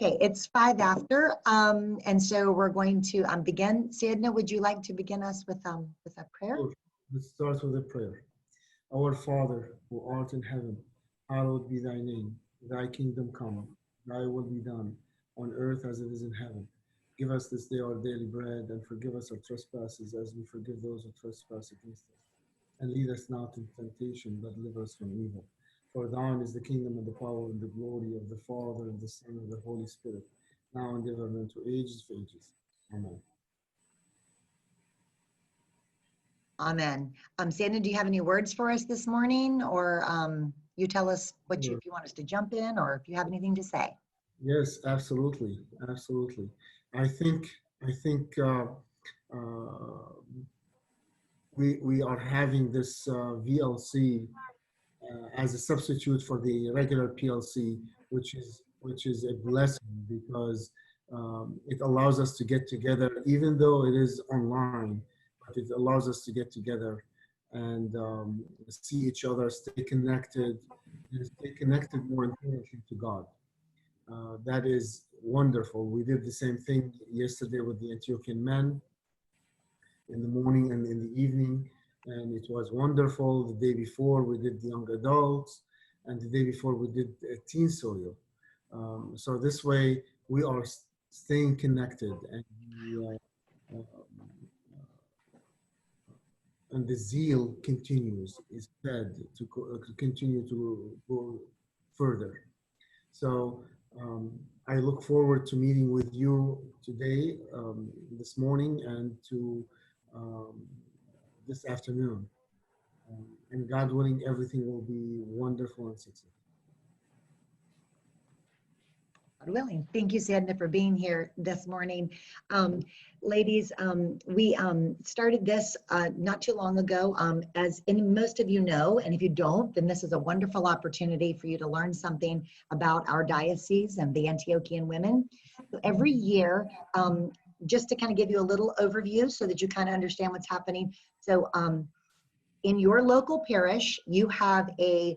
Okay, it's 5 after, and so we're going to begin. Sueanna, would you like to begin us with a prayer? Sure. Let's start with a prayer. Our Father, who art in heaven, hallowed be thy name. Thy kingdom come, thy will be done, on earth as it is in heaven. Give us this day our daily bread, and forgive us our trespasses as we forgive those who trespass against us. And lead us not into temptation, but deliver us from evil. For thine is the kingdom and the power and the glory of the Father and the Son and the Holy Spirit, now and ever and to ages of ages. Amen. Amen. Sueanna, do you have any words for us this morning, or you tell us what Sure. if you want us to jump in, or if you have anything to say? Yes, absolutely, absolutely. I think we are having this VLC as a substitute for the regular PLC, which is a blessing because it allows us to get together, even though it is online, but it allows us to get together and see each other, stay connected, and stay connected more intimately to God. That is wonderful. We did the same thing yesterday with the Antiochian men in the morning and in the evening, and it was wonderful. The day before we did the young adults, and the day before we did teen soil. So this way we are staying connected, and and the zeal continues, is fed to continue to go further. So I look forward to meeting with you today, this morning, and to this afternoon. And God willing, everything will be wonderful and successful. God willing. Thank you, Sueanna, for being here this morning. Ladies, we started this not too long ago. As most of you know, and if you don't, then this is a wonderful opportunity for you to learn something about our diocese and the Antiochian women. So every year, just to kind of give you a little overview so that you kind of understand what's happening. So in your local parish, you have a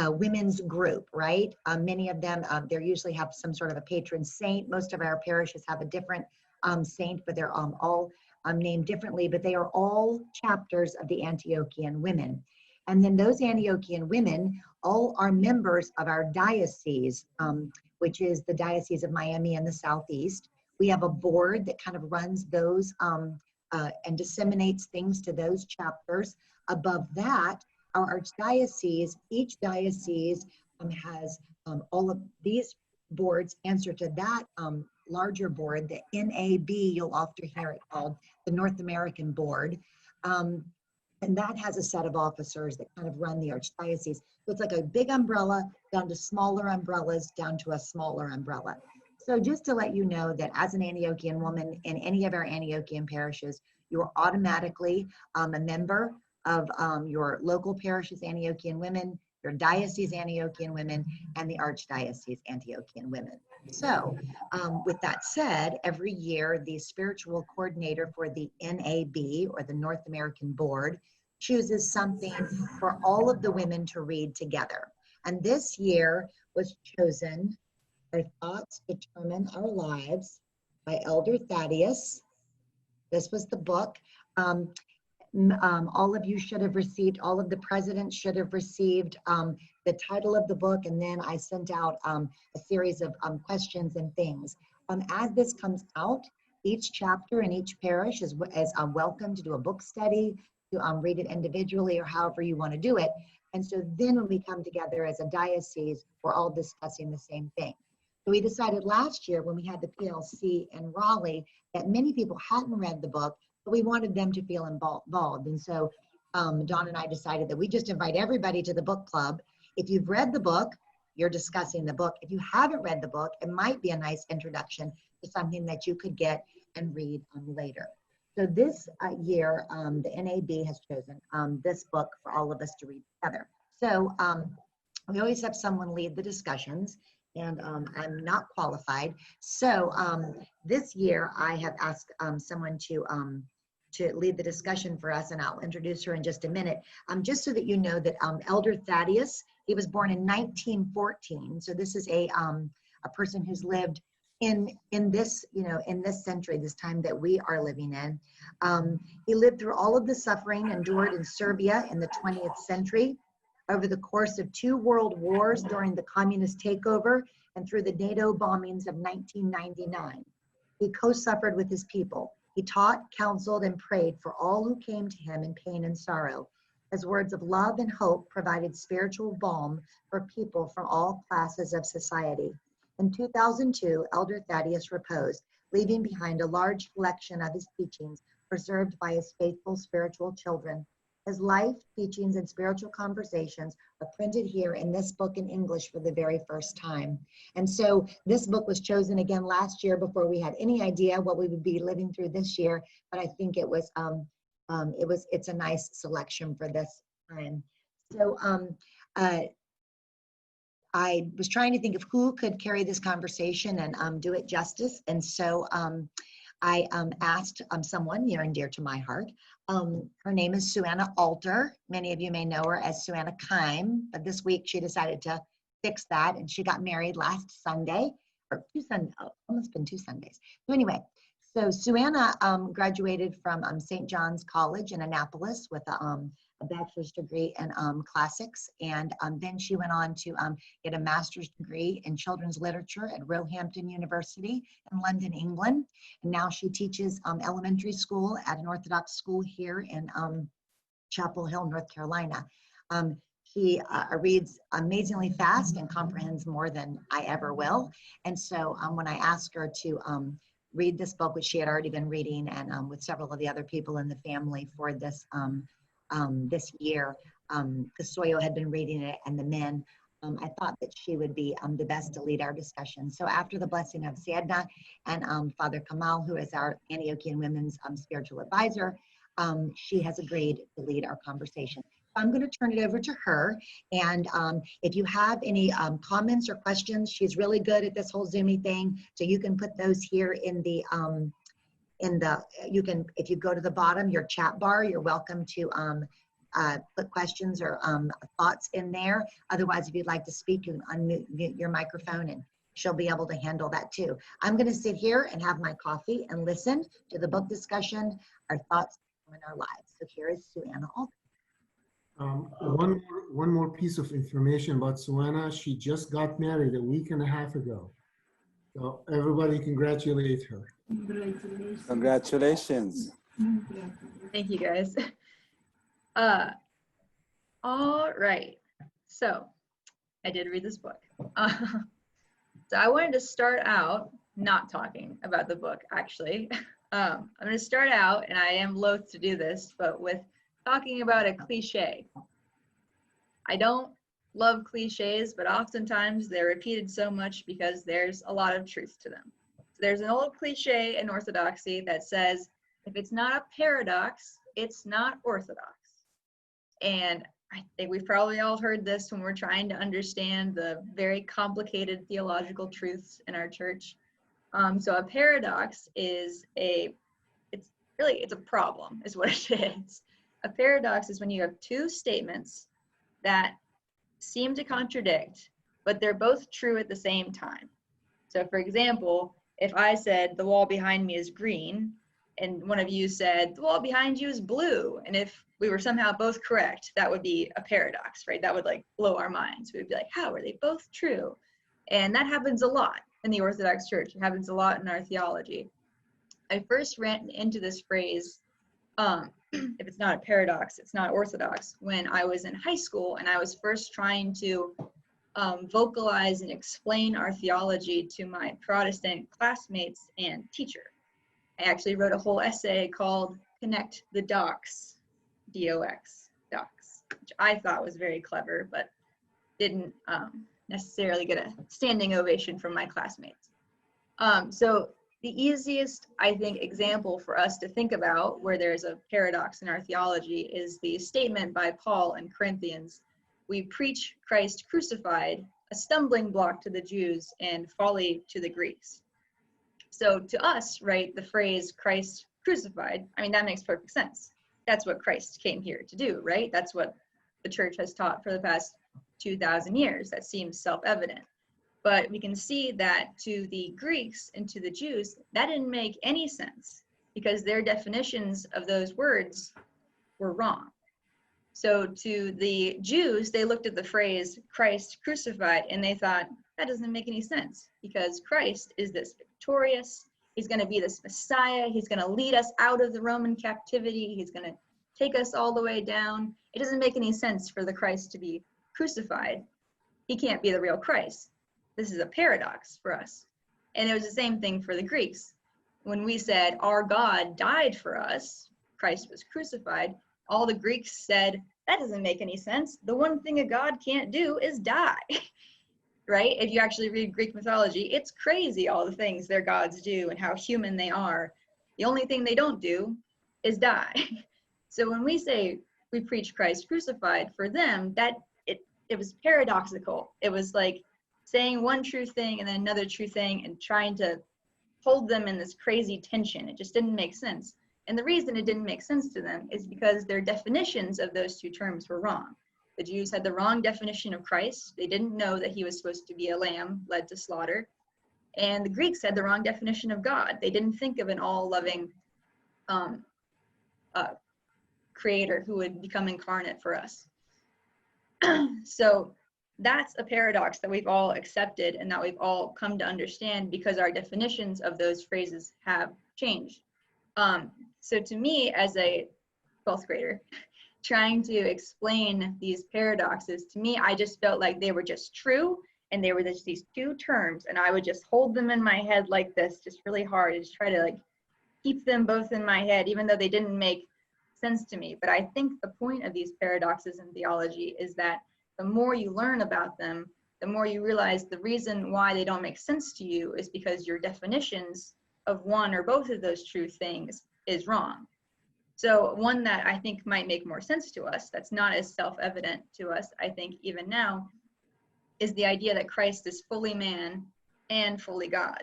women's group, right? Many of them, they usually have some sort of a patron saint. Most of our parishes have a different saint, but they're all named differently, but they are all chapters of the Antiochian women. And then those Antiochian women all are members of our diocese, which is the Diocese of Miami in the Southeast. We have a board that kind of runs those and disseminates things to those chapters. Above that, our archdiocese, each diocese has all of these boards answer to that larger board, the NAB, you'll often hear it called, the North American Board. And that has a set of officers that kind of run the archdiocese. So it's like a big umbrella down to smaller umbrellas, down to a smaller umbrella. So just to let you know that as an Antiochian woman in any of our Antiochian parishes, you are automatically a member of your local parish's Antiochian women, your diocese Antiochian women, and the archdiocese Antiochian women. So with that said, every year the spiritual coordinator for the NAB, or the North American Board, chooses something for all of the women to read together. And this year was chosen by Thoughts Determine Our Lives by Elder Thaddeus. This was the book. All of you should have received, all of the presidents should have received the title of the book, and then I sent out a series of questions and things. As this comes out, each chapter in each parish is welcome to do a book study, to read it individually or however you want to do it. And so then when we come together as a diocese, we're all discussing the same thing. So we decided last year when we had the PLC in Raleigh that many people hadn't read the book, but we wanted them to feel involved. And so Dawn and I decided that we just invite everybody to the book club. If you've read the book, you're discussing the book. If you haven't read the book, it might be a nice introduction to something that you could get and read later. So this year, the NAB has chosen this book for all of us to read together. So we always have someone lead the discussions, and I'm not qualified. So this year I have asked someone to lead the discussion for us, and I'll introduce her in just a minute. Just so that you know that Elder Thaddeus, he was born in 1914. So this is a a person who's lived in this, in this century, this time that we are living in. He lived through all of the suffering endured in Serbia in the 20th century, over the course of 2 world wars during the communist takeover, and through the NATO bombings of 1999. He co-suffered with his people. He taught, counseled, and prayed for all who came to him in pain and sorrow. His words of love and hope provided spiritual balm for people from all classes of society. In 2002, Elder Thaddeus reposed, leaving behind a large collection of his teachings preserved by his faithful spiritual children. His life, teachings, and spiritual conversations are printed here in this book in English for the very first time. And so this book was chosen again last year before we had any idea what we would be living through this year, but I think it's a nice selection for this time. So I was trying to think of who could carry this conversation and do it justice. And so I asked someone near and dear to my heart. Her name is Sueanna Alter. Many of you may know her as Sueanna Keim, but this week she decided to fix that, and she got married last Sunday, or almost been 2 Sundays. So anyway, so Sueanna graduated from St. John's College in Annapolis with a bachelor's degree in classics, and then she went on to get a master's degree in children's literature at Roehampton University in London, England. And now she teaches elementary school at an Orthodox school here in Chapel Hill, North Carolina. She reads amazingly fast and comprehends more than I ever will. And so when I asked her to read this book, which she had already been reading, and with several of the other people in the family for this this year, because Soyo had been reading it and the men, I thought that she would be the best to lead our discussion. So after the blessing of Sueanna and Father Kamal, who is our Antiochian Women's spiritual advisor, she has agreed to lead our conversation. I'm going to turn it over to her. And if you have any comments or questions, she's really good at this whole Zoomy thing. So you can put those here in the, if you go to the bottom, your chat bar, you're welcome to put questions or thoughts in there. Otherwise, if you'd like to speak, you can unmute your microphone and she'll be able to handle that too. I'm going to sit here and have my coffee and listen to the book discussion, our thoughts in our lives. So here is Sueanna Alter. One more piece of information about Sueanna. She just got married a week and a half ago. So everybody congratulate her. Congratulations. Congratulations. Thank you, guys. All right. So I did read this book. So I wanted to start out not talking about the book, actually. I'm going to start out, and I am loath to do this, but with talking about a cliche. I don't love cliches, but oftentimes they're repeated so much because there's a lot of truth to them. So there's an old cliche in Orthodoxy that says, if it's not a paradox, it's not Orthodox. And I think we've probably all heard this when we're trying to understand the very complicated theological truths in our church. So a paradox is it's a problem, is what it is. A paradox is when you have 2 statements that seem to contradict, but they're both true at the same time. So for example, if I said the wall behind me is green, and one of you said the wall behind you is blue, and if we were somehow both correct, that would be a paradox, right? That would like blow our minds. We'd be like, how are they both true? And that happens a lot in the Orthodox Church. It happens a lot in our theology. I first ran into this phrase, if it's not a paradox, it's not Orthodox, when I was in high school and I was first trying to vocalize and explain our theology to my Protestant classmates and teacher. I actually wrote a whole essay called Connect the Docs, D-O-X, docs, which I thought was very clever, but didn't necessarily get a standing ovation from my classmates. So the easiest, I think, example for us to think about where there's a paradox in our theology is the statement by Paul in Corinthians, we preach Christ crucified, a stumbling block to the Jews and folly to the Greeks. So to us, right, the phrase Christ crucified, I mean, that makes perfect sense. That's what Christ came here to do, right? That's what the church has taught for the past 2,000 years. That seems self-evident. But we can see that to the Greeks and to the Jews, that didn't make any sense because their definitions of those words were wrong. So to the Jews, they looked at the phrase Christ crucified and they thought, that doesn't make any sense because Christ is this victorious, he's going to be this Messiah, he's going to lead us out of the Roman captivity, he's going to take us all the way down. It doesn't make any sense for the Christ to be crucified. He can't be the real Christ. This is a paradox for us. And it was the same thing for the Greeks. When we said our God died for us, Christ was crucified, all the Greeks said, that doesn't make any sense. The one thing a God can't do is die, right? If you actually read Greek mythology, it's crazy all the things their gods do and how human they are. The only thing they don't do is die. So when we say we preach Christ crucified, for them, that it was paradoxical. It was like saying one true thing and then another true thing and trying to hold them in this crazy tension. It just didn't make sense. And the reason it didn't make sense to them is because their definitions of those two terms were wrong. The Jews had the wrong definition of Christ. They didn't know that he was supposed to be a lamb led to slaughter. And the Greeks had the wrong definition of God. They didn't think of an all-loving creator who would become incarnate for us. So that's a paradox that we've all accepted and that we've all come to understand because our definitions of those phrases have changed. So to me, as a 12th grader, trying to explain these paradoxes, to me, I just felt like they were just true and they were just these two terms, and I would just hold them in my head like this, just really hard, and just try to like keep them both in my head, even though they didn't make sense to me. But I think the point of these paradoxes in theology is that the more you learn about them, the more you realize the reason why they don't make sense to you is because your definitions of one or both of those true things is wrong. So one that I think might make more sense to us, that's not as self-evident to us, I think even now, is the idea that Christ is fully man and fully God.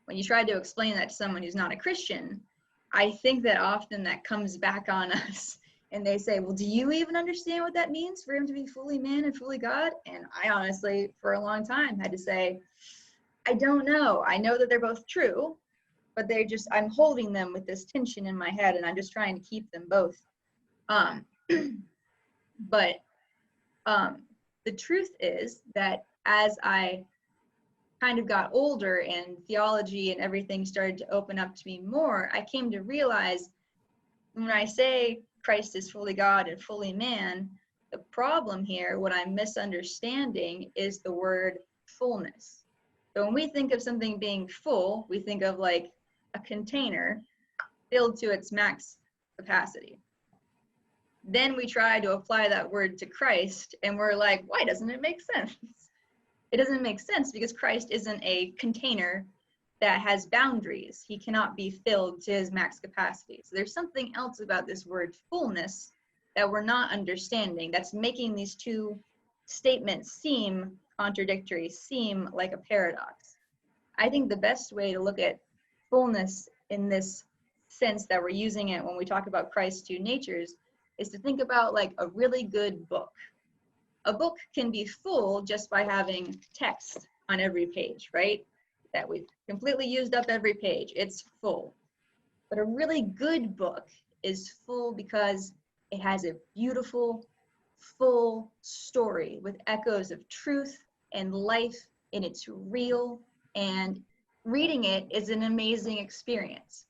When you try to explain that to someone who's not a Christian, I think that often that comes back on us and they say, well, do you even understand what that means for him to be fully man and fully God? And I honestly, for a long time, had to say, I don't know. I know that they're both true, but they're just, I'm holding them with this tension in my head and I'm just trying to keep them both. But the truth is that as I kind of got older and theology and everything started to open up to me more, I came to realize when I say Christ is fully God and fully man, the problem here, what I'm misunderstanding, is the word fullness. So when we think of something being full, we think of like a container filled to its max capacity. Then we try to apply that word to Christ and we're like, why doesn't it make sense? It doesn't make sense because Christ isn't a container that has boundaries. He cannot be filled to his max capacity. So there's something else about this word fullness that we're not understanding that's making these two statements seem contradictory, seem like a paradox. I think the best way to look at fullness in this sense that we're using it when we talk about Christ's two natures is to think about like a really good book. A book can be full just by having text on every page, right? That we've completely used up every page. It's full. But a really good book is full because it has a beautiful, full story with echoes of truth and life, and it's real, and reading it is an amazing experience.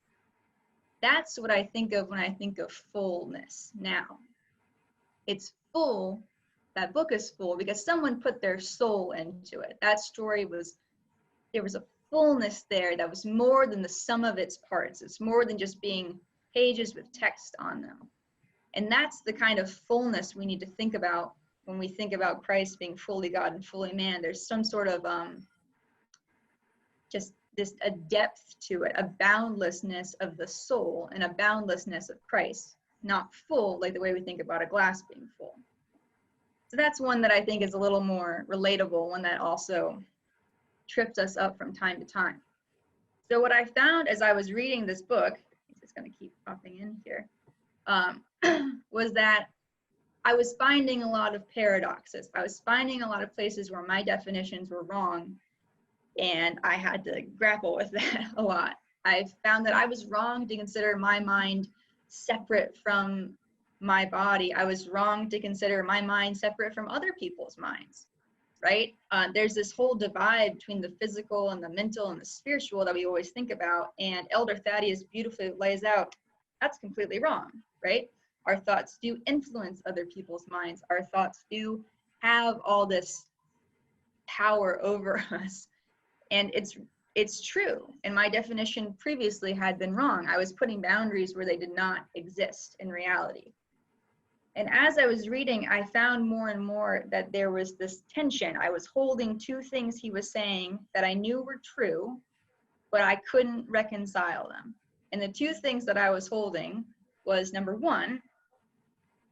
That's what I think of when I think of fullness now. It's full, that book is full because someone put their soul into it. That story was, there was a fullness there that was more than the sum of its parts. It's more than just being pages with text on them. And that's the kind of fullness we need to think about when we think about Christ being fully God and fully man. There's some sort of just a depth to it, a boundlessness of the soul and a boundlessness of Christ, not full like the way we think about a glass being full. So that's one that I think is a little more relatable, one that also tripped us up from time to time. So what I found as I was reading this book, it's going to keep popping in here, was that I was finding a lot of paradoxes. I was finding a lot of places where my definitions were wrong, and I had to grapple with that a lot. I found that I was wrong to consider my mind separate from my body. I was wrong to consider my mind separate from other people's minds, right? There's this whole divide between the physical and the mental and the spiritual that we always think about, and Elder Thaddeus beautifully lays out that's completely wrong, right? Our thoughts do influence other people's minds. Our thoughts do have all this power over us. And it's true. And my definition previously had been wrong. I was putting boundaries where they did not exist in reality. And as I was reading, I found more and more that there was this tension. I was holding two things he was saying that I knew were true, but I couldn't reconcile them. And the two things that I was holding was, number one,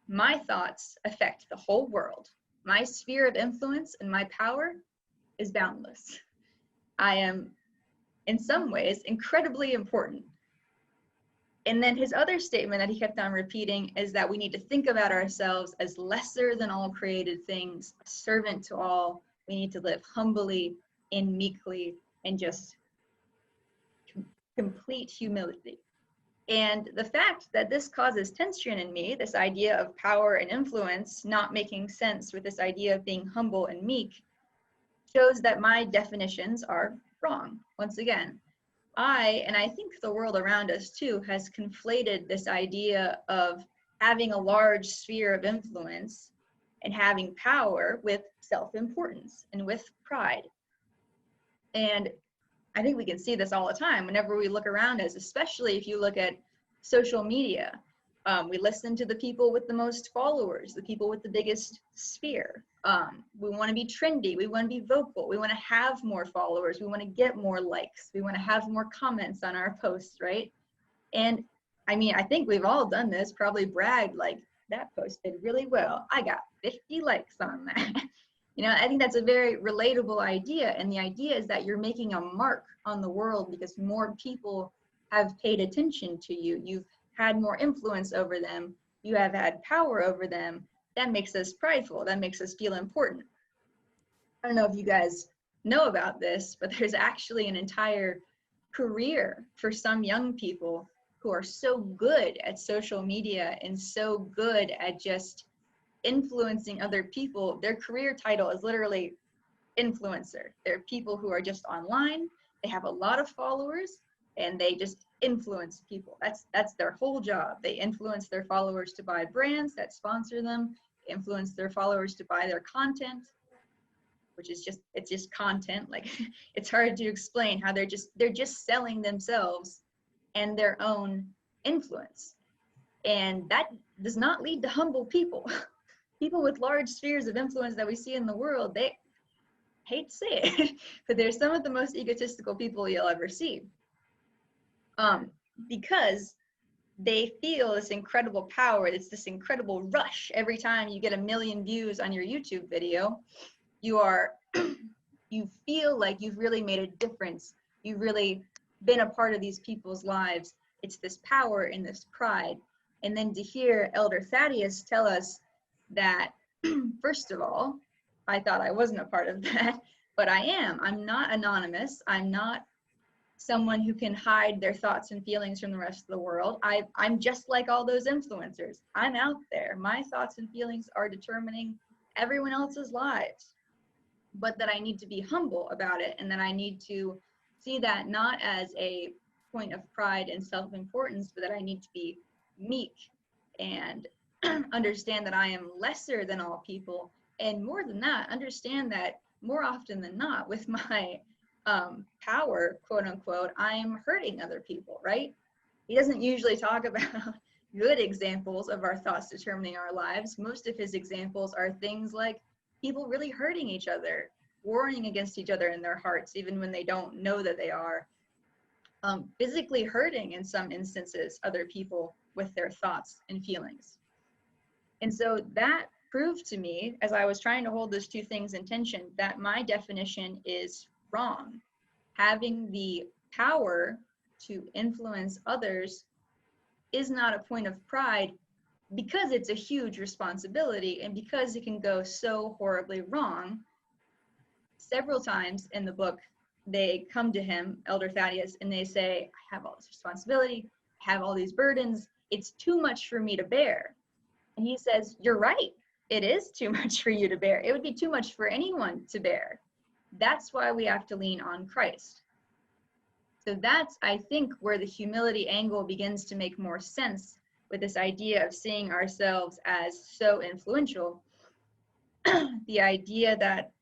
my thoughts affect the whole world. My sphere of influence and my power is boundless. I am, in some ways, incredibly important. And then his other statement that he kept on repeating is that we need to think about ourselves as lesser than all created things, a servant to all. We need to live humbly and meekly and just complete humility. And the fact that this causes tension in me, this idea of power and influence not making sense with this idea of being humble and meek, shows that my definitions are wrong. Once again, and I think the world around us too, has conflated this idea of having a large sphere of influence and having power with self-importance and with pride. And I think we can see this all the time whenever we look around us, especially if you look at social media. We listen to the people with the most followers, the people with the biggest sphere. We want to be trendy. We want to be vocal. We want to have more followers. We want to get more likes. We want to have more comments on our posts, right? And I mean, I think we've all done this, probably bragged like, that post did really well. I got 50 likes on that. You know, I think that's a very relatable idea. And the idea is that you're making a mark on the world because more people have paid attention to you. You've had more influence over them. You have had power over them. That makes us prideful. That makes us feel important. I don't know if you guys know about this, but there's actually an entire career for some young people who are so good at social media and so good at just influencing other people. Their career title is literally influencer. They're people who are just online. They have a lot of followers and they just influence people. That's their whole job. They influence their followers to buy brands that sponsor them, influence their followers to buy their content, which is it's just content. Like, it's hard to explain how they're just selling themselves and their own influence. And that does not lead to humble people. People with large spheres of influence that we see in the world, they hate to say it, but they're some of the most egotistical people you'll ever see. Because they feel this incredible power, it's this incredible rush. Every time you get 1 million views on your YouTube video, you feel like you've really made a difference. You've really been a part of these people's lives. It's this power and this pride. And then to hear Elder Thaddeus tell us that, first of all, I thought I wasn't a part of that, but I am. I'm not anonymous. I'm not someone who can hide their thoughts and feelings from the rest of the world. I'm just like all those influencers. I'm out there. My thoughts and feelings are determining everyone else's lives, but that I need to be humble about it, and that I need to see that not as a point of pride and self-importance, but that I need to be meek and understand that I am lesser than all people. And more than that, understand that more often than not, with my power, quote unquote, I'm hurting other people, right? He doesn't usually talk about good examples of our thoughts determining our lives. Most of his examples are things like people really hurting each other, warring against each other in their hearts, even when they don't know that they are, physically hurting in some instances other people with their thoughts and feelings. And so that proved to me, as I was trying to hold those two things in tension, that my definition is wrong. Having the power to influence others is not a point of pride. because it's a huge responsibility and because it can go so horribly wrong, several times in the book, they come to him, Elder Thaddeus, and they say, I have all this responsibility, I have all these burdens, it's too much for me to bear. And he says, you're right, it is too much for you to bear. It would be too much for anyone to bear. That's why we have to lean on Christ. So that's, I think, where the humility angle begins to make more sense with this idea of seeing ourselves as so influential. The idea that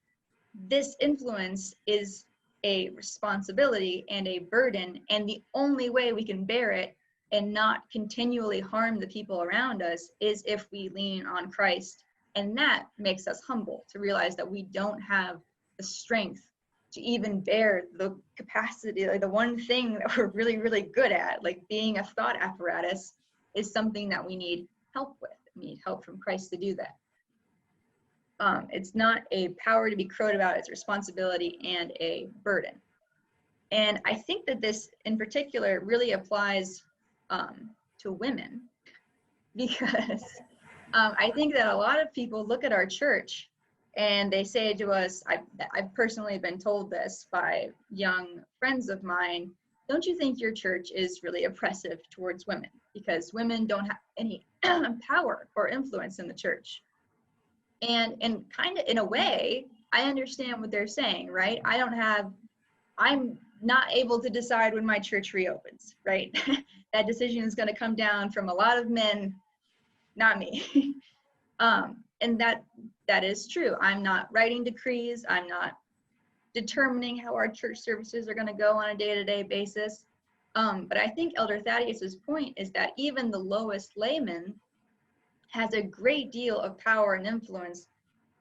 this influence is a responsibility and a burden, and the only way we can bear it and not continually harm the people around us is if we lean on Christ. And that makes us humble to realize that we don't have the strength to even bear the capacity, like the one thing that we're really, really good at, like being a thought apparatus, is something that we need help with. We need help from Christ to do that. It's not a power to be crowed about, it's a responsibility and a burden. And I think that this in particular really applies to women, because I think that a lot of people look at our church and they say to us, I've personally been told this by young friends of mine, don't you think your church is really oppressive towards women because women don't have any power or influence in the church? And kind of in a way, I understand what they're saying, right? I'm not able to decide when my church reopens, right? That decision is going to come down from a lot of men, not me. And that is true. I'm not writing decrees. I'm not determining how our church services are going to go on a day-to-day basis. But I think Elder Thaddeus's point is that even the lowest layman has a great deal of power and influence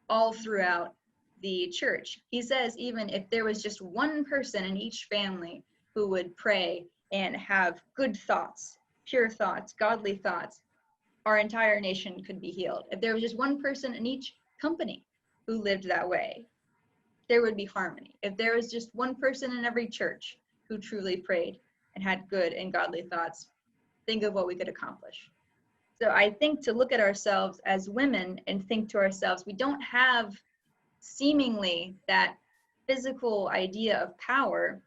all throughout the church. He says even if there was just one person in each family who would pray and have good thoughts, pure thoughts, godly thoughts, our entire nation could be healed. If there was just one person in each company who lived that way, there would be harmony. If there was just one person in every church who truly prayed and had good and godly thoughts, think of what we could accomplish. So I think to look at ourselves as women and think to ourselves, we don't have seemingly that physical idea of power.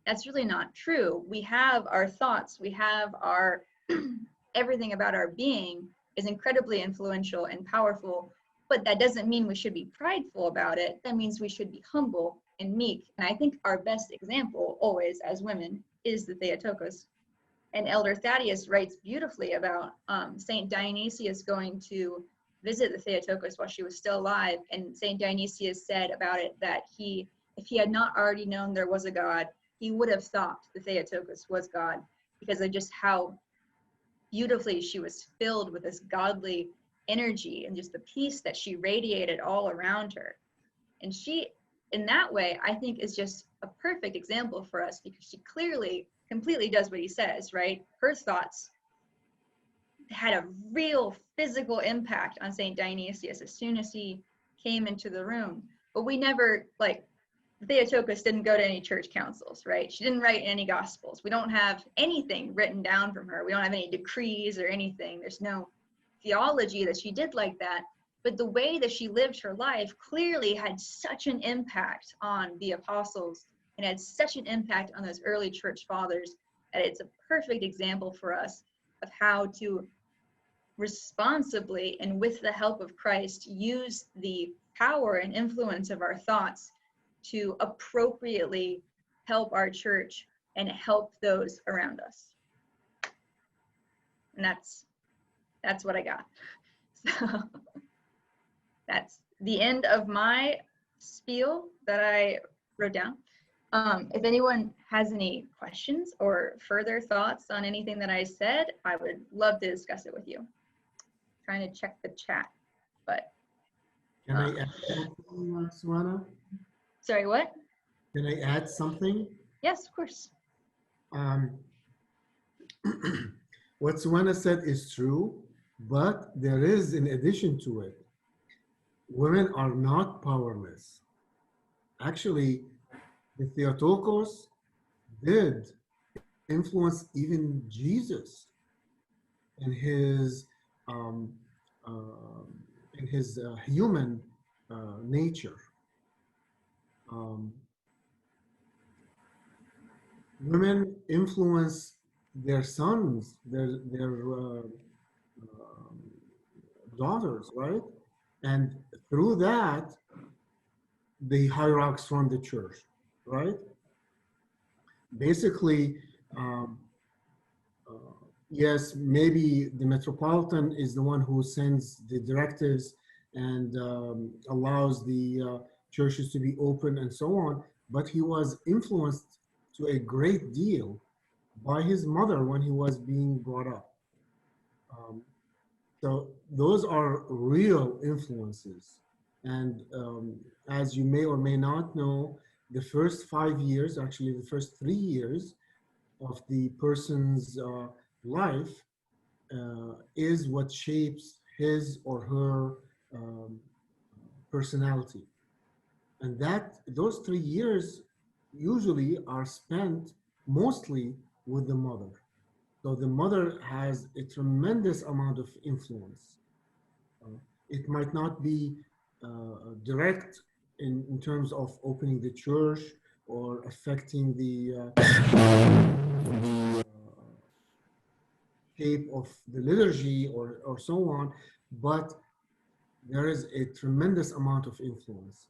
That's really not true. We have our thoughts, we have our everything about our being is incredibly influential and powerful, but that doesn't mean we should be prideful about it. That means we should be humble and meek. And I think our best example always as women is the Theotokos. And Elder Thaddeus writes beautifully about St. Dionysius going to visit the Theotokos while she was still alive. And St. Dionysius said about it that if he had not already known there was a God, he would have thought the Theotokos was God, because of just how beautifully she was filled with this godly energy and just the peace that she radiated all around her. And she, in that way, I think is just a perfect example for us, because she clearly completely does what he says, right? Her thoughts had a real physical impact on St. Dionysius as soon as he came into the room. But we never, like, Theotokos didn't go to any church councils, right? She didn't write any gospels. We don't have anything written down from her. We don't have any decrees or anything. There's no theology that she did like that. But the way that she lived her life clearly had such an impact on the apostles and had such an impact on those early church fathers that it's a perfect example for us of how to responsibly and with the help of Christ use the power and influence of our thoughts to appropriately help our church and help those around us. And that's what I got. So that's the end of my spiel that I wrote down. If anyone has any questions or further thoughts on anything that I said, I would love to discuss it with you. Trying to check the chat, but. Can I add something, Sueanna? Sorry, what? Can I add something? Yes, of course. What Sueanna said is true, but there is, in addition to it, women are not powerless. Actually, the Theotokos did influence even Jesus. in his um, human nature. Um, Women influence their sons, their daughters, right? And through that, the hierarchs run the church, right? Basically, um, uh, yes, maybe the metropolitan is the one who sends the directives and allows the churches to be open and so on, but he was influenced to a great deal by his mother when he was being brought up. So those are real influences. And as you may or may not know, the first 5 years, actually the first 3 years of the person's life is what shapes his or her personality. And those 3 years usually are spent mostly with the mother. So the mother has a tremendous amount of influence. It might not be direct in terms of opening the church or affecting the shape of the liturgy or so on, but there is a tremendous amount of influence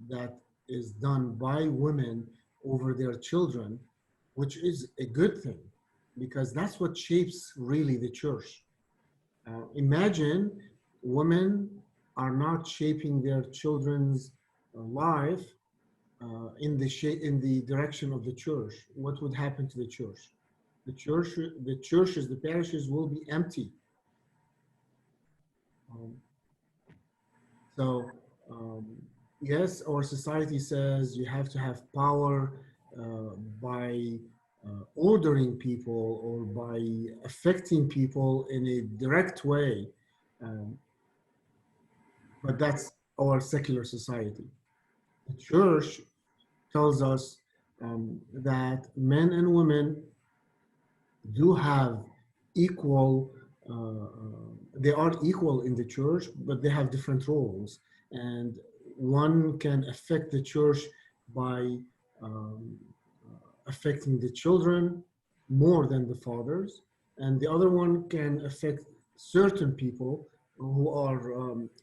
that is done by women over their children, which is a good thing, because that's what shapes really the church. Imagine women are not shaping their children's life in the direction of the church. What would happen to the church? The churches, the parishes will be empty. So yes, our society says you have to have power by ordering people or by affecting people in a direct way. But that's our secular society. The church tells us that men and women do have equal, they are equal in the church, but they have different roles. And one can affect the church by affecting the children more than the fathers. And the other one can affect certain people who are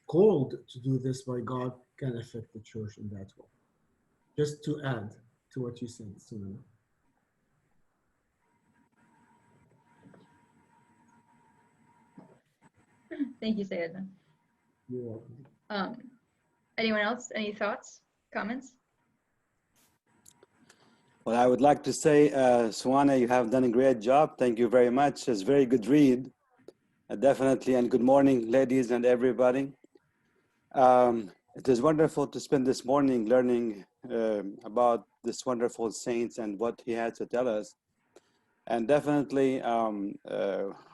called to do this by God, can affect the church in that way. Just to add to what you said, Sueanna. Thank you, Sayedna. You're welcome. Anyone else? Any thoughts, comments? Well, I would like to say, Sueanna, you have done a great job. Thank you very much. It's a very good read. Definitely. And good morning, ladies and everybody. It is wonderful to spend this morning learning about this wonderful saints and what he had to tell us. And definitely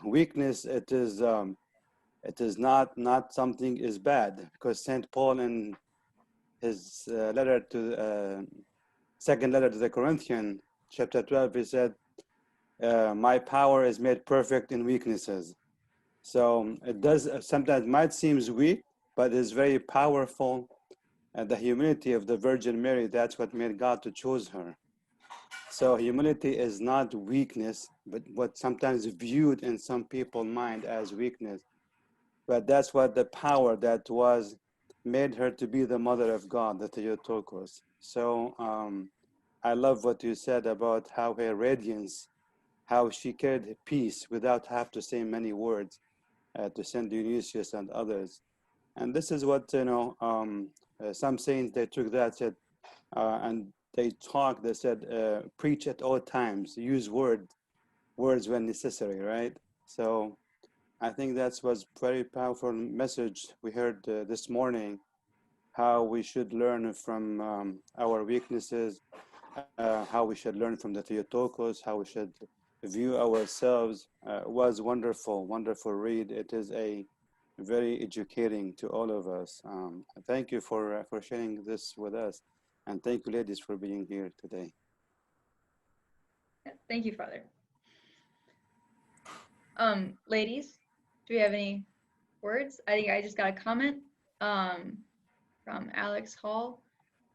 weakness, it is not something is bad, because St. Paul in his letter to second letter to the Corinthians, chapter 12, he said, my power is made perfect in weaknesses. So it does sometimes might seem weak, but it's very powerful. And the humility of the Virgin Mary, that's what made God to choose her. So humility is not weakness, but what sometimes viewed in some people's mind as weakness. But that's what the power that was made her to be the mother of God, the Theotokos. So I love what you said about how her radiance, how she carried peace without have to say many words to Saint Dionysius and others. And this is what, some saints, they took that, said, and they talk, they said, preach at all times, use words when necessary, right? So I think that was very powerful message we heard this morning, how we should learn from our weaknesses, how we should learn from the Theotokos, how we should view ourselves. Was wonderful, wonderful read. It is a very educating to all of us. Thank you for sharing this with us. And thank you, ladies, for being here today. Thank you, Father. Ladies, do we have any words? I think I just got a comment from Alix Hall.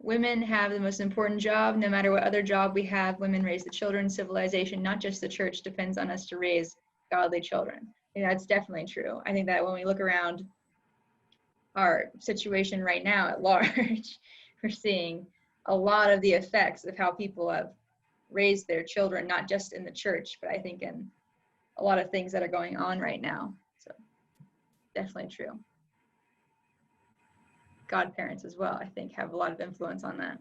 Women have the most important job. No matter what other job we have, women raise the children. Civilization, not just the church, depends on us to raise godly children. And that's definitely true. I think that when we look around our situation right now at large, we're seeing a lot of the effects of how people have raised their children, not just in the church, but I think in a lot of things that are going on right now. So definitely true. Godparents as well, I think, have a lot of influence on that.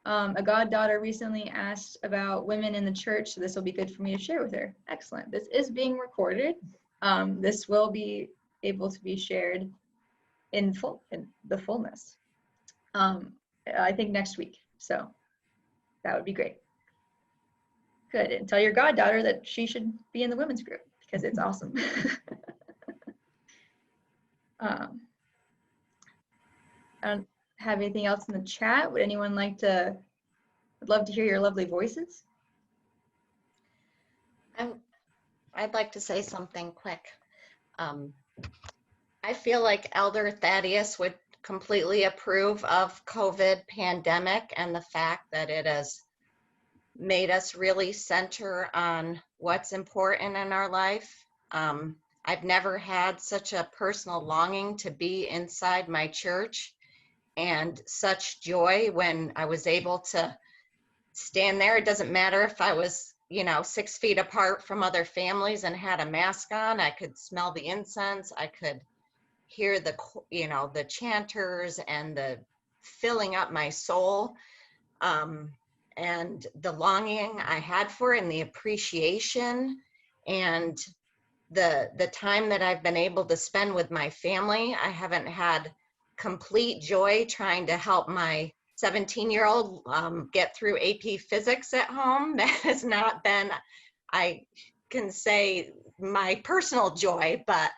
A goddaughter recently asked about women in the church, so this will be good for me to share with her. Excellent. This is being recorded. This will be able to be shared in the fullness. I think next week. So that would be great. Good. And tell your goddaughter that she should be in the women's group because it's awesome. I don't have anything else in the chat. Would anyone like to? I'd love to hear your lovely voices. I'd like to say something quick. I feel like Elder Thaddeus would completely approve of COVID pandemic and the fact that it has made us really center on what's important in our life. I've never had such a personal longing to be inside my church and such joy when I was able to stand there. It doesn't matter if I was, 6 feet apart from other families and had a mask on. I could smell the incense. I could hear the chanters and the filling up my soul. And the longing I had for it and the appreciation and the time that I've been able to spend with my family. I haven't had complete joy trying to help my 17-year-old get through AP physics at home. That has not been, I can say, my personal joy, but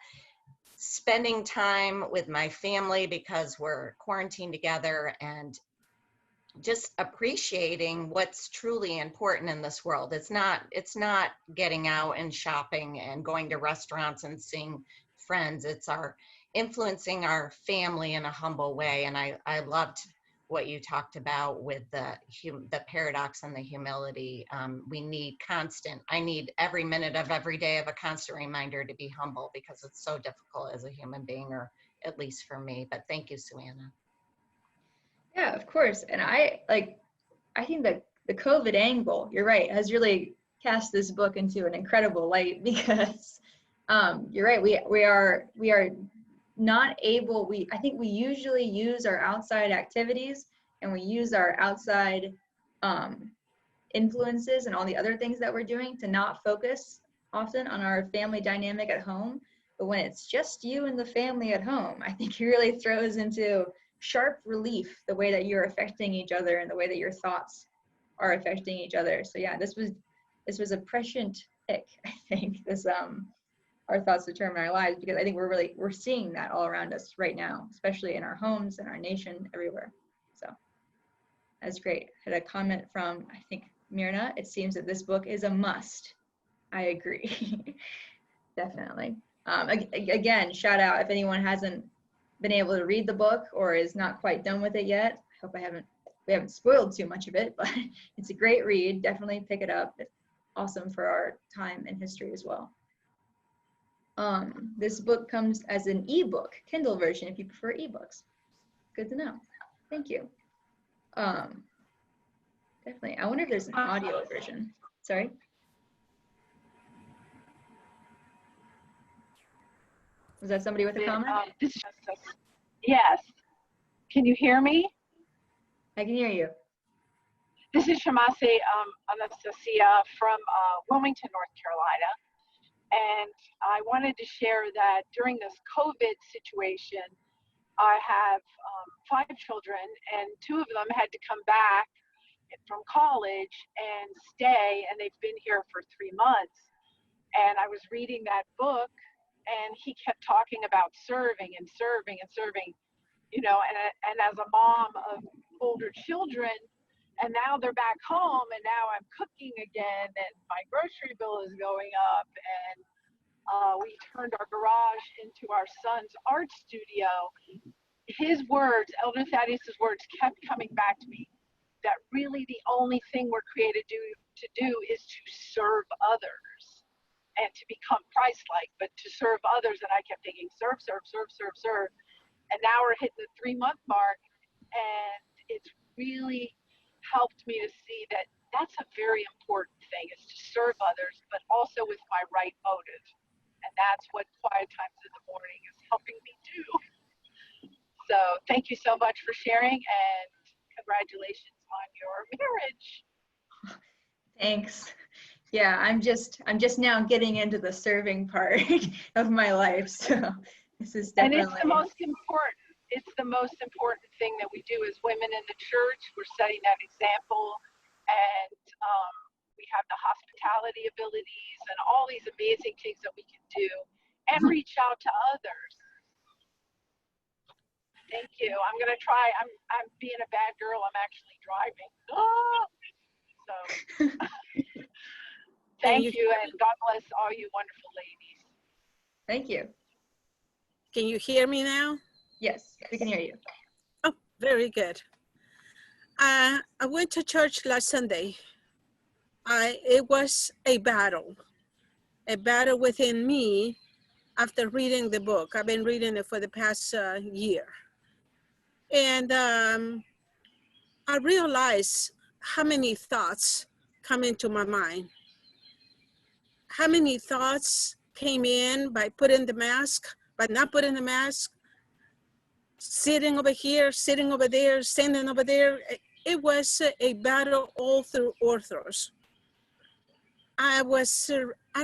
spending time with my family because we're quarantined together and just appreciating what's truly important in this world. It's not getting out and shopping and going to restaurants and seeing friends. It's influencing our family in a humble way. And I loved what you talked about with the paradox and the humility. I need every minute of every day of a constant reminder to be humble because it's so difficult as a human being, or at least for me. But thank you, Sueanna. Yeah, of course. And I think that the COVID angle, you're right, has really cast this book into an incredible light because you're right, we are not able, I think we usually use our outside activities and we use our outside influences and all the other things that we're doing to not focus often on our family dynamic at home. But when it's just you and the family at home, I think it really throws into sharp relief the way that you're affecting each other and the way that your thoughts are affecting each other. So yeah, this was a prescient pick, I think, this our thoughts determine our lives, because I think we're seeing that all around us right now, especially in our homes and our nation, everywhere. So that's great. I had a comment from, I think, Myrna. It seems that this book is a must. I agree. Definitely. Again, shout out if anyone hasn't been able to read the book or is not quite done with it yet. I hope we haven't spoiled too much of it, but it's a great read. Definitely pick it up. It's awesome for our time and history as well. This book comes as an ebook, Kindle version, if you prefer ebooks. Good to know. Thank you. Definitely. I wonder if there's an audio version. Sorry. Was that somebody with a comment? Yes. Can you hear me? I can hear you. This is Shamasi Anastasia from Wilmington, North Carolina. And I wanted to share that during this COVID situation, I have 5 children, and 2 of them had to come back from college and stay, and they've been here for 3 months. And I was reading that book, and he kept talking about serving and serving and serving, and as a mom of older children, and now they're back home, and now I'm cooking again, and my grocery bill is going up, and We turned our garage into our son's art studio. His words, Elder Thaddeus's words, kept coming back to me, that really the only thing we're created to do is to serve others and to become Christ-like, but to serve others. And I kept thinking, serve, serve, serve, serve, serve. And now we're hitting the 3-month mark, and it's really helped me to see that that's a very important thing, is to serve others, but also with my right motive. And that's what Quiet Times in the Morning is helping me do. So thank you so much for sharing, and congratulations on your marriage. Thanks. Yeah, I'm just now getting into the serving part of my life. So this is definitely. And it's the most important. It's the most important thing that we do as women in the church. We're setting that example, and we have the hospitality abilities and all these amazing things that we can do, and reach out to others. Thank you. I'm gonna try. I'm being a bad girl. I'm actually driving. So thank you, and God bless all you wonderful ladies. Thank you. Can you hear me now? Yes, we can hear you. Oh, very good. I went to church last Sunday. It was a battle within me after reading the book. I've been reading it for the past year. And I realized how many thoughts come into my mind. How many thoughts came in by putting the mask, by not putting the mask, sitting over here, sitting over there, standing over there. It was a battle all through Orthodox. I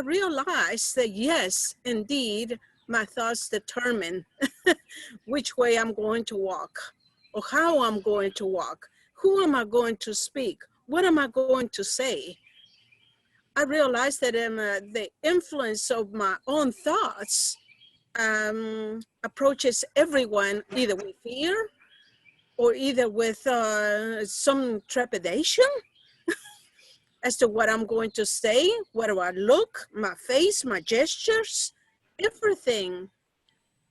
realized that yes, indeed, my thoughts determine which way I'm going to walk, or how I'm going to walk, who am I going to speak, what am I going to say. I realized that the influence of my own thoughts approaches everyone either with fear or either with some trepidation as to what I'm going to say, what do I look, my face, my gestures, everything.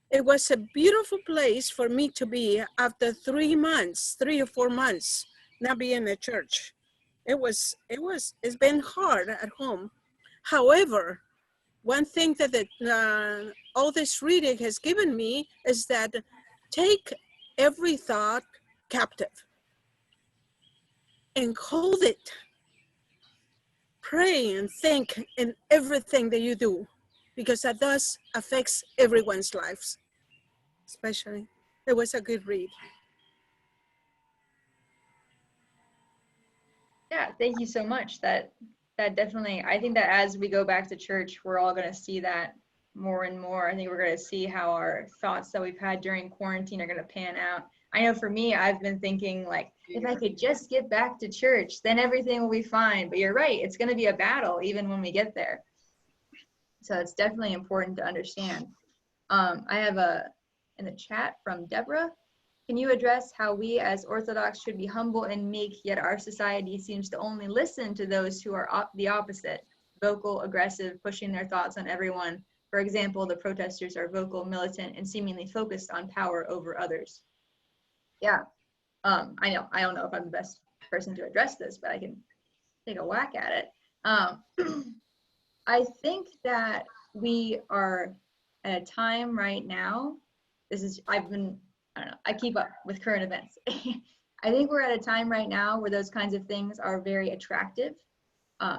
It was a beautiful place for me to be after 3 months, 3 or 4 months, not being at church. It's been hard at home. However, one thing that all this reading has given me is that take every thought captive and hold it. Pray and think in everything that you do, because that does affects everyone's lives, especially. It was a good read. Yeah, thank you so much. That definitely, I think that as we go back to church, we're all going to see that more and more. I think we're going to see how our thoughts that we've had during quarantine are going to pan out. I know for me, I've been thinking like, if I could just get back to church, then everything will be fine. But you're right, it's going to be a battle even when we get there. So it's definitely important to understand. I have in the chat from Deborah. Can you address how we as Orthodox should be humble and meek, yet our society seems to only listen to those who are the opposite, vocal, aggressive, pushing their thoughts on everyone. For example, the protesters are vocal, militant, and seemingly focused on power over others. Yeah, I don't know if I'm the best person to address this, but I can take a whack at it. I think that we are at a time right now, I don't know, I keep up with current events. I think we're at a time right now where those kinds of things are very attractive.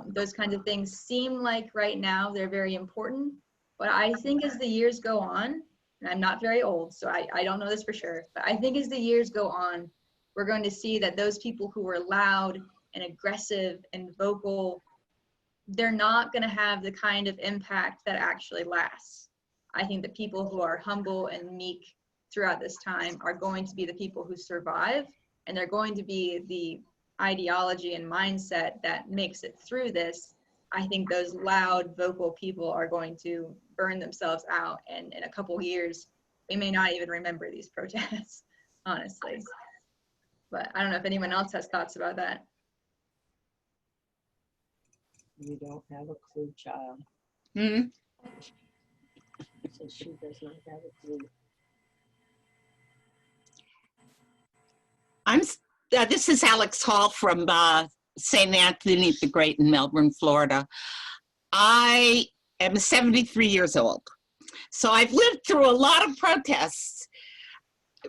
Those kinds of things seem like right now they're very important, but I think as the years go on, and I'm not very old, so I don't know this for sure, but I think as the years go on, we're going to see that those people who are loud and aggressive and vocal, they're not going to have the kind of impact that actually lasts. I think the people who are humble and meek throughout this time are going to be the people who survive, and they're going to be the ideology and mindset that makes it through this. I think those loud vocal people are going to burn themselves out, and in a couple years we may not even remember these protests, honestly. But I don't know if anyone else has thoughts about that. You don't have a clue, child. Mm-hmm. So she does not have a group. This is Alix Hall from St. Anthony the Great in Melbourne, Florida. I am 73 years old. So I've lived through a lot of protests,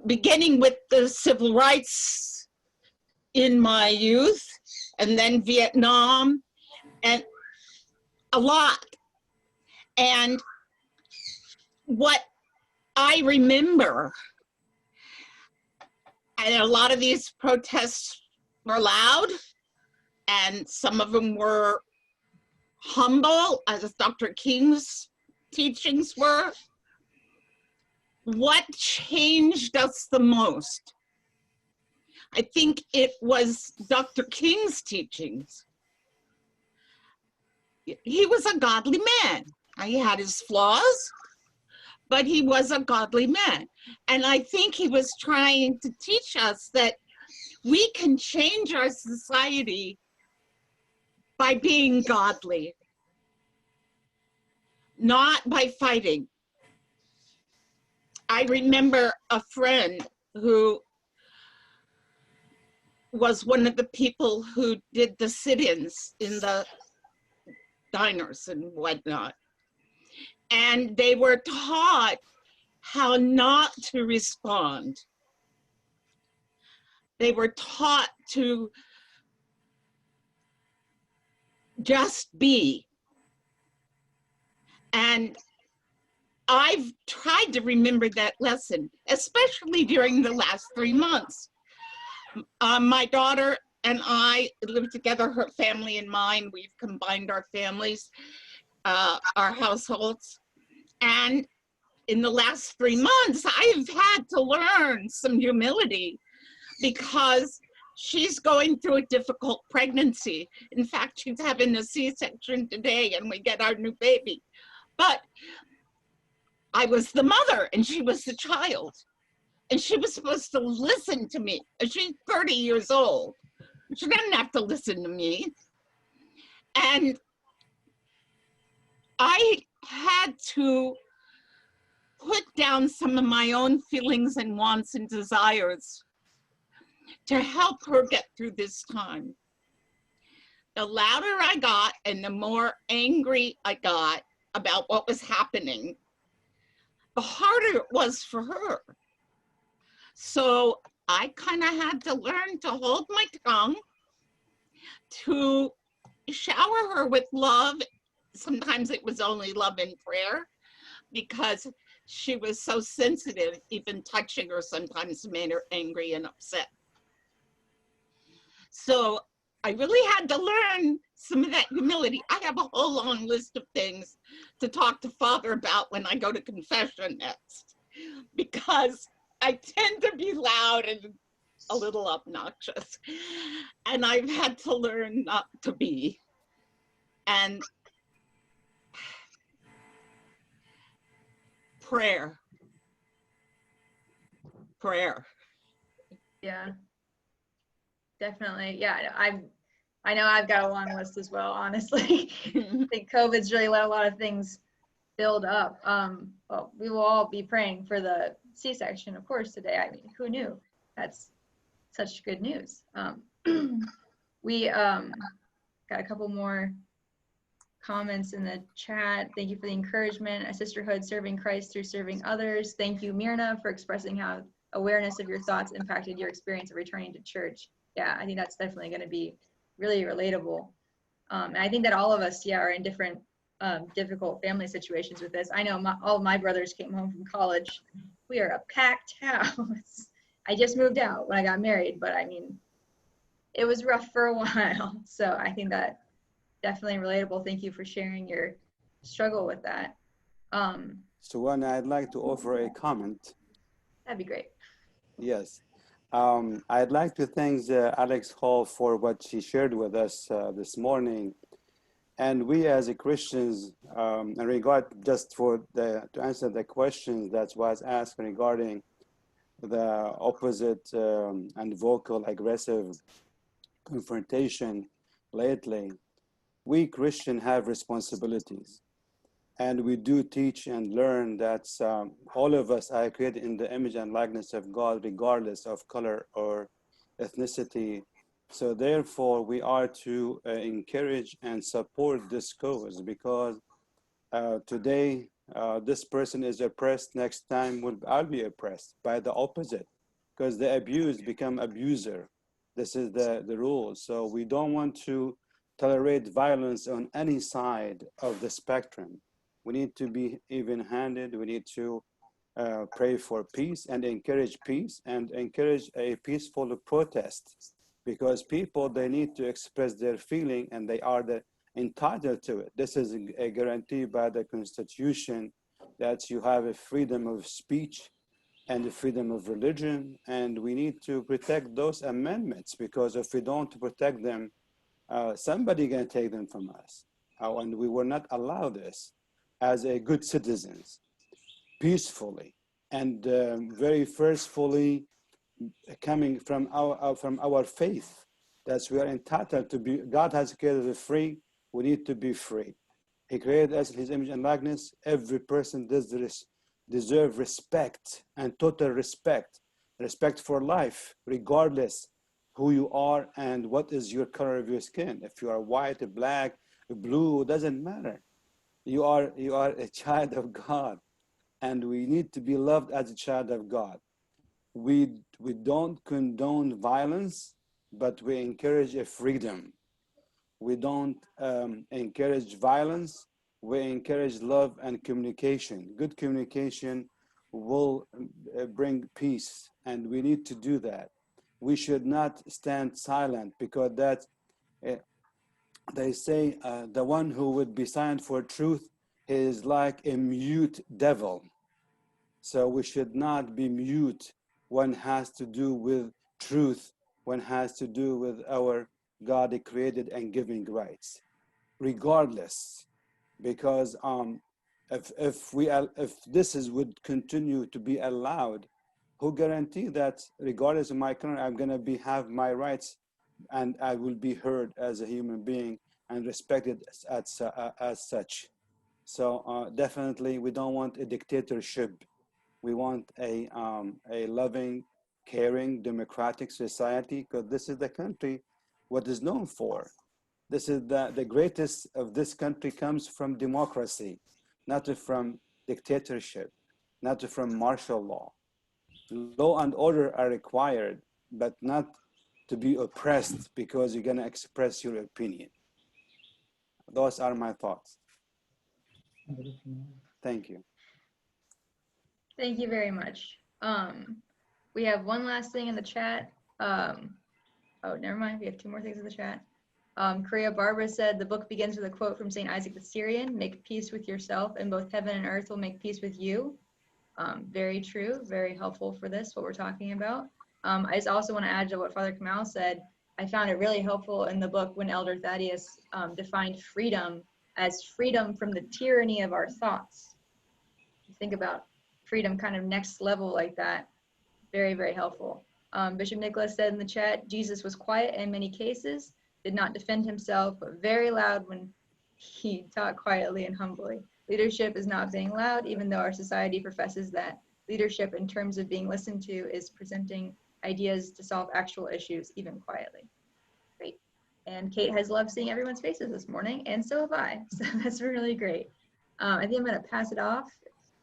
beginning with the civil rights in my youth, and then Vietnam, and a lot. And what I remember, and a lot of these protests were loud, and some of them were humble, as Dr. Keim's teachings were. What changed us the most? I think it was Dr. King's teachings. He was a godly man. He had his flaws, but he was a godly man. And I think he was trying to teach us that we can change our society by being godly, not by fighting. I remember a friend who was one of the people who did the sit-ins in the diners and whatnot. And they were taught how not to respond. They were taught to just be. And I've tried to remember that lesson, especially during the last 3 months. My daughter and I live together, her family and mine. We've combined our families, our households. And in the last 3 months, I've had to learn some humility because she's going through a difficult pregnancy. In fact, she's having a C-section today and we get our new baby. But I was the mother and she was the child. And she was supposed to listen to me. She's 30 years old. She doesn't have to listen to me. And I had to put down some of my own feelings and wants and desires to help her get through this time. The louder I got and the more angry I got about what was happening, the harder it was for her. So I kind of had to learn to hold my tongue, to shower her with love. Sometimes it was only love and prayer because she was so sensitive. Even touching her sometimes made her angry and upset. So I really had to learn some of that humility. I have a whole long list of things to talk to Father about when I go to confession next, because I tend to be loud and a little obnoxious, and I've had to learn not to be. And prayer. Yeah, definitely. Yeah, I know I've got a long list as well, honestly. I think COVID's really let a lot of things build up. Well, we will all be praying for the C-section, of course, today. I mean, who knew? That's such good news. We got a couple more comments in the chat. Thank you for the encouragement. A sisterhood serving Christ through serving others. Thank you, Myrna, for expressing how awareness of your thoughts impacted your experience of returning to church. Yeah, I think that's definitely going to be really relatable. And I think that all of us, yeah, are in different difficult family situations with this. I know all of my brothers came home from college. We are a packed house. I just moved out when I got married, but I mean, it was rough for a while. So I think that definitely relatable. Thank you for sharing your struggle with that. Sueanna, I'd like to offer a comment. That'd be great. Yes. I'd like to thank Alix Hall for what she shared with us this morning. And we as Christians, in regard just for to answer the question that was asked regarding the opposite and vocal aggressive confrontation lately, we Christians have responsibilities. And we do teach and learn that all of us are created in the image and likeness of God, regardless of color or ethnicity. So therefore, we are to encourage and support this cause, because today this person is oppressed, next time I'll be oppressed by the opposite, because the abused become abuser. This is the rule. So we don't want to tolerate violence on any side of the spectrum. We need to be even-handed. We need to pray for peace and encourage peace and encourage a peaceful protest, because people, they need to express their feeling and they are entitled to it. This is a guarantee by the Constitution that you have a freedom of speech and the freedom of religion, and we need to protect those amendments, because if we don't protect them, somebody gonna take them from us. And we will not allow this as a good citizens, peacefully and very forcefully coming from our faith, that we are entitled to be. God has created us free. We need to be free. He created us in His image and likeness. Every person deserve respect, and total respect for life, regardless who you are and what is your color of your skin. If you are white, black, blue, doesn't matter. You are a child of God, and we need to be loved as a child of God. We don't condone violence, but we encourage a freedom. We don't encourage violence. We encourage love and communication. Good communication will bring peace, and we need to do that. We should not stand silent, because they say the one who would be silent for truth is like a mute devil. So we should not be mute when it has to do with truth, when it has to do with our God created and giving rights, regardless. Because if this would continue to be allowed, who guarantee that regardless of my color, I'm gonna have my rights, and I will be heard as a human being and respected as such. So definitely, we don't want a dictatorship. We want a loving, caring, democratic society, because this is the country what is known for. This is the greatest of this country comes from democracy, not from dictatorship, not from martial law. Law and order are required, but not to be oppressed because you're going to express your opinion. Those are my thoughts. Thank you. Thank you very much. We have one last thing in the chat. Oh, never mind. We have two more things in the chat. Korea Barbara said, the book begins with a quote from St. Isaac the Syrian, make peace with yourself and both heaven and earth will make peace with you. Very true, very helpful for this, what we're talking about. I just also want to add to what Father Kamal said. I found it really helpful in the book when Elder Thaddeus defined freedom as freedom from the tyranny of our thoughts. Think about freedom kind of next level like that. Very, very helpful. Bishop Nicholas said in the chat, Jesus was quiet in many cases, did not defend himself, but very loud when he taught quietly and humbly. Leadership is not being loud, even though our society professes that. Leadership in terms of being listened to is presenting ideas to solve actual issues, even quietly. Great. And Kate has loved seeing everyone's faces this morning, and so have I. So that's really great. I think I'm going to pass it off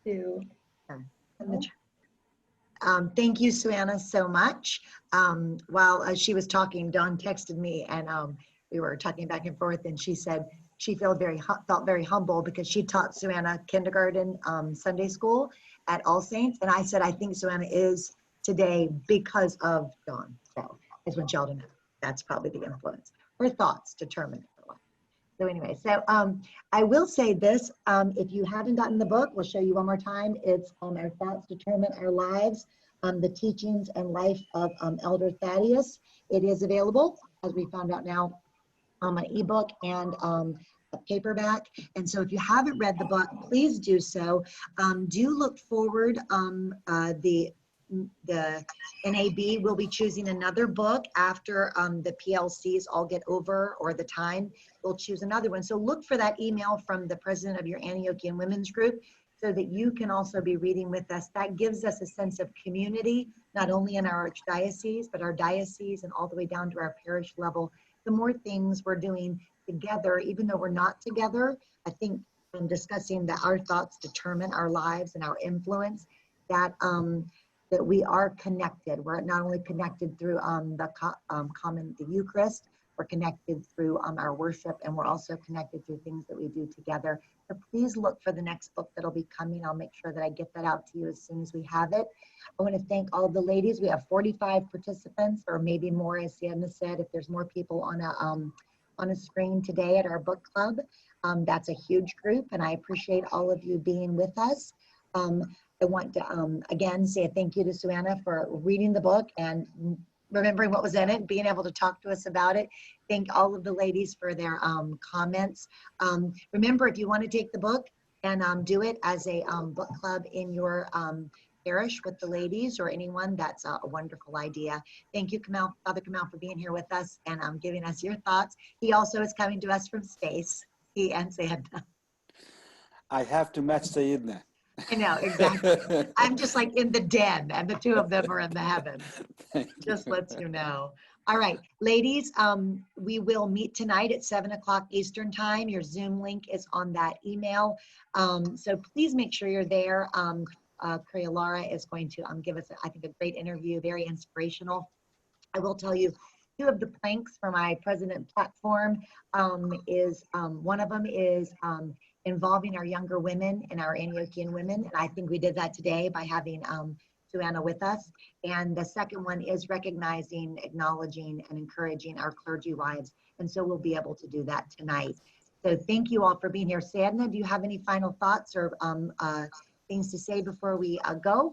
to... Thank you, Sueanna, so much. While she was talking, Dawn texted me, and we were talking back and forth, and she said she felt very humble because she taught Sueanna kindergarten Sunday school at All Saints, and I said I think Sueanna is today because of Dawn. So I just want y'all to know that's probably the influence. Her thoughts determine her life. So anyway, so I will say this, if you haven't gotten the book, we'll show you one more time. It's Our Thoughts Determine Our Lives, the teachings and life of Elder Thaddeus. It is available, as we found out now, on an ebook and a paperback. And so if you haven't read the book, please do so. Do look forward. the NAB will be choosing another book after the PLCs all get over, or the time. We'll choose another one. So look for that email from the president of your Antiochian Women's Group so that you can also be reading with us. That gives us a sense of community, not only in our archdiocese, but our diocese and all the way down to our parish level. The more things we're doing together, even though we're not together, I think discussing that our thoughts determine our lives and our influence, that that we are connected. We're not only connected through the Eucharist, we're connected through our worship, and we're also connected through things that we do together. So please look for the next book that'll be coming. I'll make sure that I get that out to you as soon as we have it. I want to thank all of the ladies. We have 45 participants, or maybe more, as Sueanna said. If there's more people on a screen today at our book club, that's a huge group, and I appreciate all of you being with us. I want to again say a thank you to Sueanna for reading the book and remembering what was in it, being able to talk to us about it. Thank all of the ladies for their comments. Remember, if you want to take the book and do it as a book club in your parish with the ladies or anyone, that's a wonderful idea. Thank you, Keim, Father Keim, for being here with us and giving us your thoughts. He also is coming to us from space. He and Sayedna. I have to match Sayedna. I know, exactly. I'm just like in the den, and the two of them are in the heavens. Just lets you know. All right, ladies, we will meet tonight at 7 o'clock Eastern time. Your Zoom link is on that email. So please make sure you're there. Lara is going to give us, I think, a great interview, very inspirational. I will tell you, two of the planks for my president platform is, one of them is involving our younger women and our Antiochian women. And I think we did that today by having Sueanna with us. And the second one is recognizing, acknowledging, and encouraging our clergy wives. And so we'll be able to do that tonight. So thank you all for being here. Sueanna, do you have any final thoughts or things to say before we go?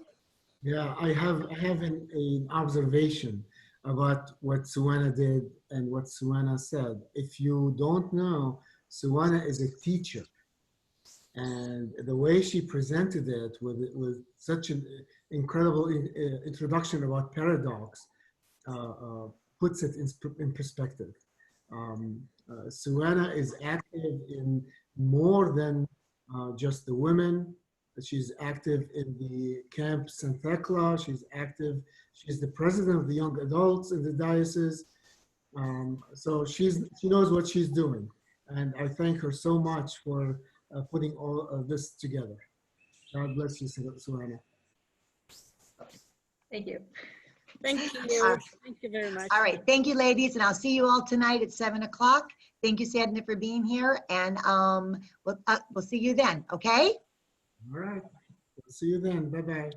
Yeah, I have an observation about what Sueanna did and what Sueanna said. If you don't know, Sueanna is a teacher. And the way she presented it with such an incredible introduction about paradox puts it in perspective. Sueanna is active in more than just the women. She's active in the Camp Santa Claus. She's active. She's the president of the young adults in the diocese. So she knows what she's doing. And I thank her so much for putting all of this together. God bless you, Sueanna. Thank you. Thank you. Thank you very much. All right. Thank you, ladies. And I'll see you all tonight at 7 o'clock. Thank you, Sueanna, for being here. And we'll see you then. Okay? All right. We'll see you then. Bye-bye.